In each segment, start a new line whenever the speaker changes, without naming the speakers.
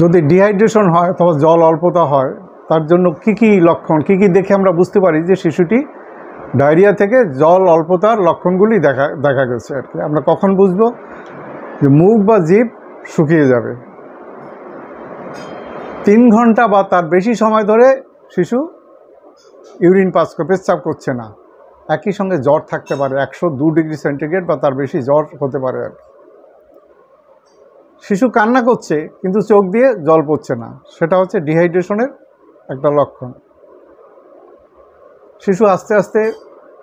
যদি ডিহাইড্রেশন হয় অথবা জল অল্পতা হয় তার জন্য কি লক্ষণ কি দেখে আমরা বুঝতে পারি যে শিশুটি ডায়রিয়া থেকে জল অল্পতার লক্ষণগুলি দেখা গেছে আর কি। আমরা কখন বুঝবো? যে মুখ বা জিভ শুকিয়ে যাবে, 3 ঘন্টা বা তার বেশি সময় ধরে শিশু ইউরিন পাস পেচ্ছাপ করছে না, একই সঙ্গে জ্বর থাকতে পারে, 102 ডিগ্রি সেন্টিগ্রেড বা তার বেশি জ্বর হতে পারে আর কি। শিশু কান্না করছে কিন্তু চোখ দিয়ে জল পড়ছে না, সেটা হচ্ছে ডিহাইড্রেশনের একটা লক্ষণ। শিশু আস্তে আস্তে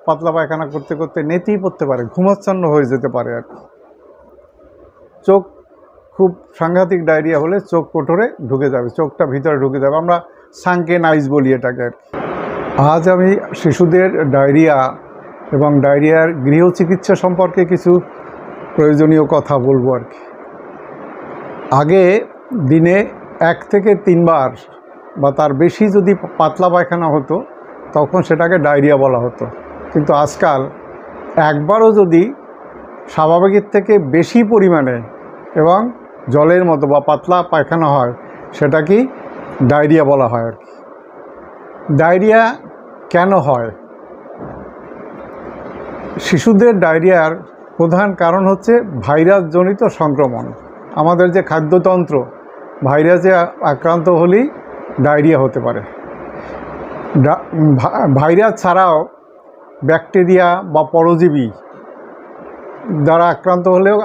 পাতলা পায়খানা করতে করতে নেতিয়ে পড়তে পারে, ঘুমাচ্ছন্ন হয়ে যেতে পারে আর কি। চোখ খুব সাংঘাতিক ডায়রিয়া হলে চোখ কোটরে ঢুকে যাবে, চোখটা ভিতরে ঢুকে যাবে, আমরা সানকেন আইজ বলি এটাকে আর কি। আজ আমি শিশুদের ডায়রিয়া এবং ডায়রিয়ার গৃহ চিকিৎসা সম্পর্কে কিছু প্রয়োজনীয় কথা বলবো আর কি। আগে দিনে 1 থেকে 3 বার বা তার বেশি যদি পাতলা পায়খানা হতো তখন সেটাকে ডায়রিয়া বলা হতো, কিন্তু আজকাল একবারও যদি স্বাভাবিকের থেকে বেশি পরিমাণে এবং জলের মতো বা পাতলা পায়খানা হয় সেটাকেই ডায়রিয়া বলা হয় আর কি। ডায়রিয়া কেন হয়? শিশুদের ডায়রিয়ার প্রধান কারণ হচ্ছে ভাইরাসজনিত সংক্রমণ। আমাদের যে খাদ্যতন্ত্র, ভাইরাসে আক্রান্ত হলেই ডায়রিয়া হতে পারে। ভাইরাস ছাড়াও ব্যাকটেরিয়া বা পরজীবী দ্বারা আক্রান্ত হলেও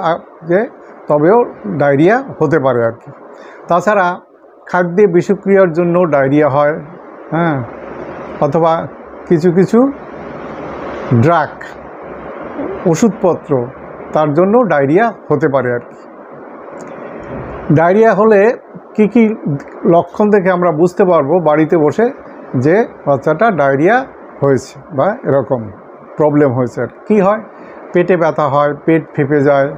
তবেও ডায়রিয়া হতে পারে আর কি। তাছাড়া খাদ্যে বিষক্রিয়ার জন্য ডায়রিয়া হয়, অথবা কিছু ড্রাগ ওষুধপত্র তার জন্য ডায়রিয়া হতে পারে আর কি। ডায়রিয়া হলে কি লক্ষণ দেখে আমরা বুঝতে পারবো বাড়িতে বসে যে বাচ্চাটা ডায়রিয়া হয়েছে বা এরকম প্রবলেম হয়েছে আর কি। হয় পেটে ব্যথা হয়, পেট ফেঁপে যায়,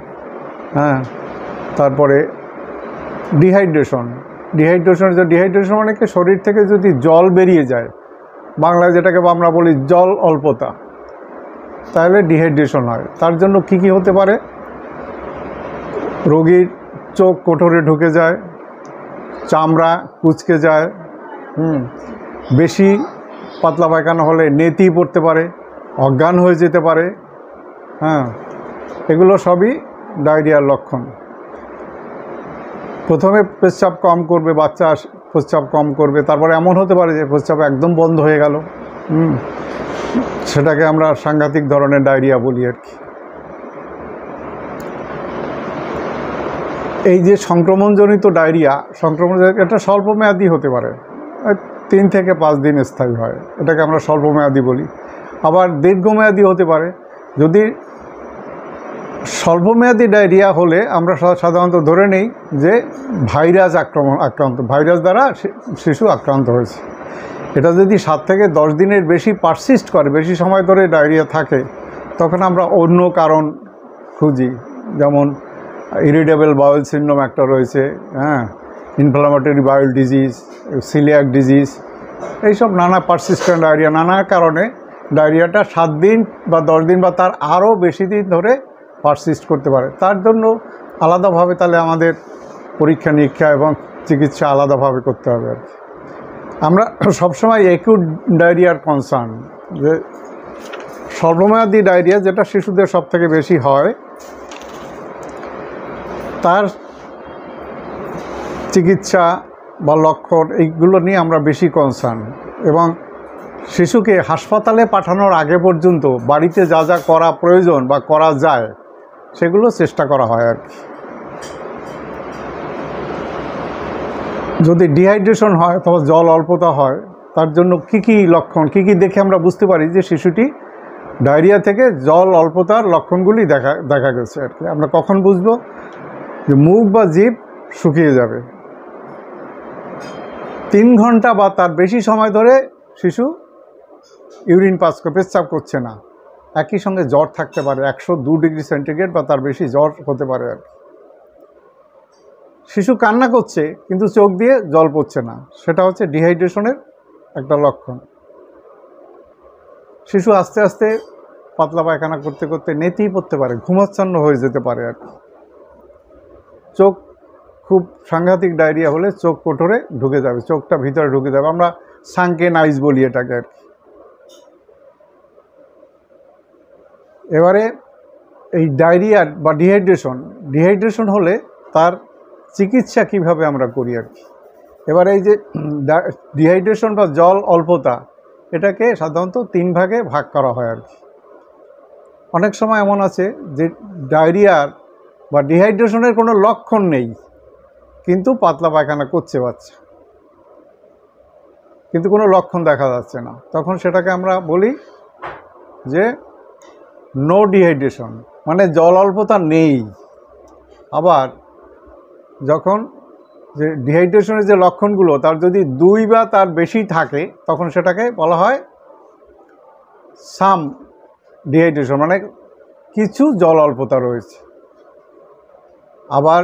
তারপরে ডিহাইড্রেশন মানে কি শরীর থেকে যদি জল বেরিয়ে যায়, বাংলায় যেটাকে আমরা বলি জল অল্পতা, তাহলে ডিহাইড্রেশন হয়। তার জন্য কি হতে পারে? রোগীর চোখ কোটরে ঢুকে যায়, চামড়া কুঁচকে যায়, বেশি পাতলা পায়খানা হলে নেতিয়ে পড়তে পারে, অজ্ঞান হয়ে যেতে পারে, এগুলো সবই ডায়রিয়ার লক্ষণ। প্রথমে পেচ্ছাপ কম করবে, বাচ্চা পেচ্ছাপ কম করবে, তারপরে এমন হতে পারে যে পেচ্ছাপ একদম বন্ধ হয়ে গেল, সেটাকে আমরা সাংঘাতিক ধরনের ডায়রিয়া বলি আর কি। এই যে সংক্রমণজনিত ডায়রিয়া, এটা স্বল্পমেয়াদী হতে পারে, 3 থেকে 5 দিন স্থায়ী হয়, এটাকে আমরা স্বল্পমেয়াদী বলি। আবার দীর্ঘমেয়াদী হতে পারে। যদি স্বল্পমেয়াদী ডায়রিয়া হলে আমরা সাধারণত ধরে নেই যে ভাইরাস দ্বারা শিশু আক্রান্ত হয়েছে। এটা যদি 7 থেকে 10 দিনের বেশি পারসিস্ট করে, বেশি সময় ধরে ডায়রিয়া থাকে, তখন আমরা অন্য কারণ খুঁজি, যেমন ইরিটেবল বাউল সিনড্রোম একটা রয়েছে, inflammatory bowel disease, coeliac disease, এইসব নানা পারসিস্টেন্ট ডায়রিয়া, নানা কারণে ডায়রিয়াটা 7 দিন বা 10 দিন বা তার আরও বেশি দিন ধরে পারসিস্ট করতে পারে। তার জন্য আলাদাভাবে তাহলে আমাদের পরীক্ষা নিরীক্ষা এবং চিকিৎসা আলাদাভাবে করতে হবে আর কি। আমরা সবসময় অ্যাকিউট ডায়রিয়ার কনসার্ন, যে স্বল্পমেয়াদী ডায়রিয়া যেটা শিশুদের সবথেকে বেশি হয়, তার চিকিৎসা বা লক্ষণ এইগুলো নিয়ে আমরা বেশি কনসার্ন, এবং শিশুকে হাসপাতালে পাঠানোর আগে পর্যন্ত বাড়িতে যা যা করা প্রয়োজন বা করা যায় সেগুলো চেষ্টা করা হয় আর কি। যদি ডিহাইড্রেশন হয় অথবা জল অল্পতা হয় তার জন্য কি লক্ষণ কি দেখে আমরা বুঝতে পারি যে শিশুটি ডায়রিয়া থেকে জল অল্পতার লক্ষণগুলি দেখা গেছে আর কি। আমরা কখন বুঝবো? যে মুখ বা জিভ শুকিয়ে যাবে, 3 ঘন্টা বা তার বেশি সময় ধরে শিশু ইউরিন পেচ্ছাপ করছে না, একই সঙ্গে জ্বর থাকতে পারে, 102 ডিগ্রি সেন্টিগ্রেড বা তার বেশি জ্বর হতে পারে আর কি। শিশু কান্না করছে কিন্তু চোখ দিয়ে জল পড়ছে না, সেটা হচ্ছে ডিহাইড্রেশনের একটা লক্ষণ। শিশু আস্তে আস্তে পাতলা পায়খানা করতে করতে নেতিয়ে পড়তে পারে, ঘুমাচ্ছন্ন হয়ে যেতে পারে আর কি। চোখ খুব সাংঘাতিক ডায়রিয়া হলে চোখ কোটরে ঢুকে যাবে, চোখটা ভিতরে ঢুকে যাবে, আমরা সানকেন আইস বলি এটাকে আর কি। এবারে এই ডায়রিয়া বা ডিহাইড্রেশন হলে তার চিকিৎসা কিভাবে আমরা করি আর কি। এবারে এই যে ডিহাইড্রেশন বা জল অল্পতা, এটাকে সাধারণত 3 ভাগে ভাগ করা হয় আর কি। অনেক সময় এমন আছে যে ডায়রিয়ার বা ডিহাইড্রেশনের কোনো লক্ষণ নেই, কিন্তু পাতলা পায়খানা করছে বাচ্চা, কিন্তু কোনো লক্ষণ দেখা যাচ্ছে না, তখন সেটাকে আমরা বলি যে নো ডিহাইড্রেশন, মানে জল অল্পতা নেই। আবার যখন যে ডিহাইড্রেশনের যে লক্ষণগুলো তার যদি 2 বা তার বেশি থাকে, তখন সেটাকে বলা হয় সাম ডিহাইড্রেশন, মানে কিছু জল অল্পতা রয়েছে। আবার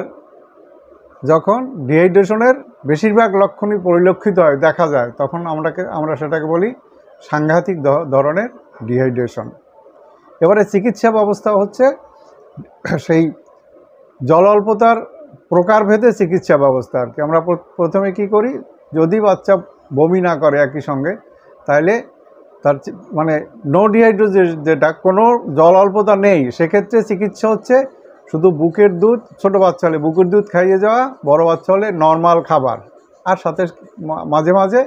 যখন ডিহাইড্রেশনের বেশিরভাগ লক্ষণই পরিলক্ষিত হয়, দেখা যায়, তখন আমরা সেটাকে বলি সাংঘাতিক ধরনের ডিহাইড্রেশন। এবারে চিকিৎসা ব্যবস্থা হচ্ছে সেই জল অল্পতার প্রকারভেদে চিকিৎসা ব্যবস্থা আর কি। আমরা প্রথমে কি করি, যদি বাচ্চা বমি না করে একই সঙ্গে, তাহলে তার মানে নো ডিহাইড্রেশন, যেটা কোনো জল অল্পতা নেই, সেক্ষেত্রে চিকিৎসা হচ্ছে শুধু বুকের দুধ, ছোটো বাচ্চা হলে বুকের দুধ খাইয়ে যাওয়া, বড় বাচ্চা হলে নর্মাল খাবার, আর সাথে মাঝে মাঝে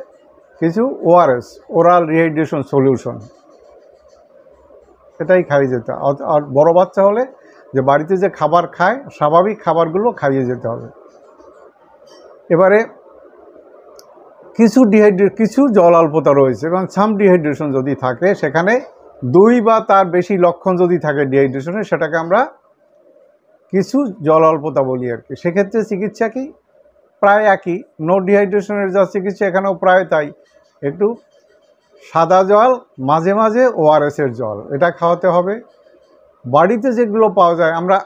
কিছু ওআরএস, ওরাল রিহাইড্রেশন সলিউশন, এটাই খাইয়ে যেতে। আর বড় বাচ্চা হলে যে বাড়িতে যে খাবার খায়, স্বাভাবিক খাবারগুলো খাইয়ে যেতে হবে। এবারে কিছু জল অল্পতা রয়েছে, এবং সাম ডিহাইড্রেশন যদি থাকে, সেখানে 2 বা তার বেশি লক্ষণ যদি থাকে ডিহাইড্রেশনের, সেটাকে আমরা কিছু জল অল্পতা বলি আর কি। সেক্ষেত্রে চিকিৎসা কি প্রায় একই, নো ডিহাইড্রেশনের যা চিকিৎসা এখানেও প্রায় তাই। একটু সাদা জল, মাঝে মাঝে ওআরএসের জল, এটা খাওয়াতে হবে। বাড়িতে যেগুলো পাওয়া যায়, আমরা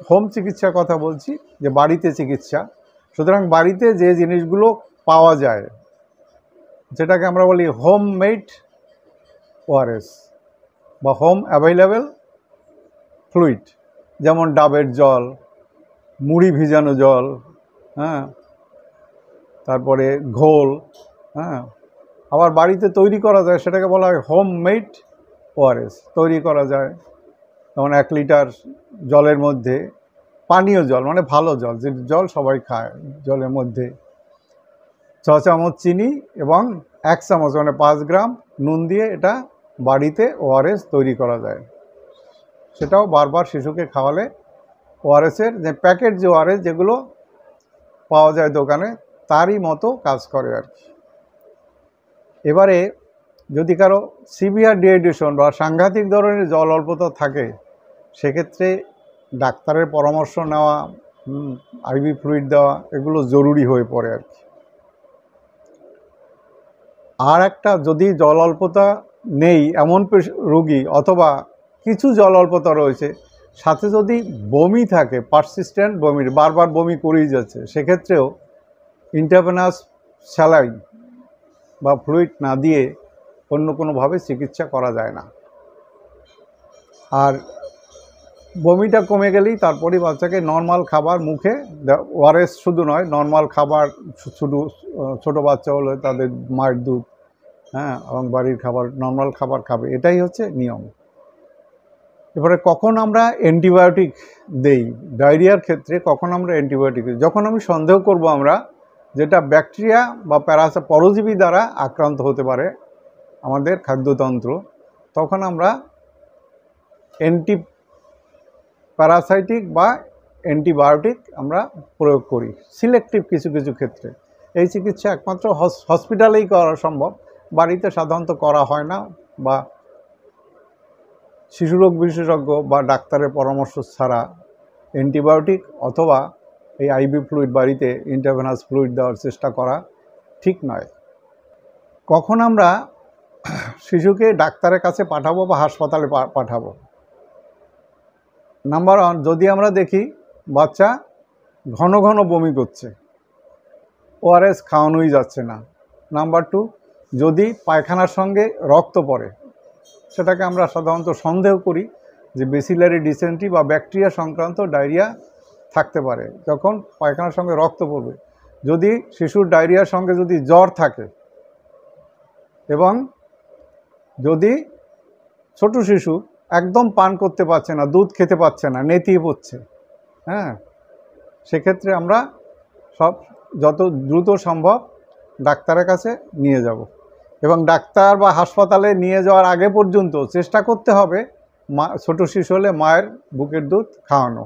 হোম চিকিৎসার কথা বলছি, যে বাড়িতে চিকিৎসা, সুতরাং বাড়িতে যে জিনিসগুলো পাওয়া যায়, যেটাকে আমরা বলি হোম মেড ওআরএস বা হোম অ্যাভেলেবেল ফ্লুইড, যেমন ডাবের জল, মুড়ি ভিজানো জল, হ্যাঁ, তারপরে ঘোল, হ্যাঁ, আবার বাড়িতে তৈরি করা যায়, সেটাকে বলা হয় হোম মেড ওআরএস, তৈরি করা যায়। যেমন 1 লিটার জলের মধ্যে পানীয় জল, মানে ভালো জল, যে জল সবাই খায়, জলের মধ্যে 6 চামচ চিনি এবং 1 চামচ মানে 5 গ্রাম নুন দিয়ে এটা বাড়িতে ওআরএস তৈরি করা যায়। সেটাও বারবার শিশুকে খাওয়ালে ওআরএসের যে প্যাকেট যে ওআরএস যেগুলো পাওয়া যায় দোকানে, তারই মতো কাজ করে আর কি। এবারে যদি কারো সিভিয়ার ডিহাইড্রেশন বা সাংঘাতিক ধরনের জল অল্পতা থাকে, সেক্ষেত্রে ডাক্তারের পরামর্শ নেওয়া, আইভি ফ্লুইড দেওয়া, এগুলো জরুরি হয়ে পড়ে আর কি। আর একটা, যদি জল অল্পতা নেই এমন রোগী, অথবা কিছু জল অল্পতা রয়েছে, সাথে যদি বমি থাকে, পারসিস্টেন্ট বমি, বারবার বমি করেই যাচ্ছে, সেক্ষেত্রেও ইন্টারভেনাস স্যালাইন বা ফ্লুইড না দিয়ে অন্য কোনোভাবে চিকিৎসা করা যায় না। আর বমিটা কমে গেলেই তারপরে বাচ্চাকে নর্মাল খাবার মুখে, ওআরএস শুধু নয়, নর্মাল খাবার, শুধু ছোটো বাচ্চা হলে তাদের মায়ের দুধ, হ্যাঁ, এবং বাড়ির খাবার, নর্মাল খাবার খাবে, এটাই হচ্ছে নিয়ম। এবারে কখন আমরা অ্যান্টিবায়োটিক দেই ডায়রিয়ার ক্ষেত্রে, কখন আমরা অ্যান্টিবায়োটিক দিই? যখন আমি সন্দেহ করব আমরা যেটা ব্যাকটেরিয়া বা পরজীবী দ্বারা আক্রান্ত হতে পারে আমাদের খাদ্যতন্ত্র, তখন আমরা অ্যান্টি প্যারাসাইটিক বা অ্যান্টিবায়োটিক আমরা প্রয়োগ করি সিলেক্টিভ কিছু কিছু ক্ষেত্রে। এই চিকিৎসা একমাত্র হসপিটালেই করা সম্ভব, বাড়িতে সাধারণত করা হয় না, বা শিশুরোগ বিশেষজ্ঞ বা ডাক্তারের পরামর্শ ছাড়া অ্যান্টিবায়োটিক অথবা এই আইভি ফ্লুইড বাড়িতে ইন্টারভেনাস ফ্লুইড দেওয়ার চেষ্টা করা ঠিক নয়। কখন আমরা শিশুকে ডাক্তারের কাছে পাঠাবো বা হাসপাতালে পাঠাবো? নাম্বার 1, যদি আমরা দেখি বাচ্চা ঘন ঘন বমি করছে, ওআরএস খাওয়ানোই যাচ্ছে না। নাম্বার 2, যদি পায়খানার সঙ্গে রক্ত পড়ে, সেটাকে আমরা সাধারণত সন্দেহ করি যে বেসিলারি ডিসেন্ট্রি বা ব্যাকটেরিয়া সংক্রান্ত ডায়রিয়া থাকতে পারে, যখন পায়খানার সঙ্গে রক্ত পড়বে। যদি শিশুর ডায়রিয়ার সঙ্গে যদি জ্বর থাকে এবং যদি ছোট শিশু একদম পান করতে পারছে না, দুধ খেতে পারছে না, নেতিয়ে পড়ছে, হ্যাঁ, সেক্ষেত্রে আমরা যত দ্রুত সম্ভব ডাক্তারের কাছে নিয়ে যাব। এবং ডাক্তার বা হাসপাতালে নিয়ে যাওয়ার আগে পর্যন্ত চেষ্টা করতে হবে ছোট শিশু হলে মায়ের বুকের দুধ খাওয়ানো।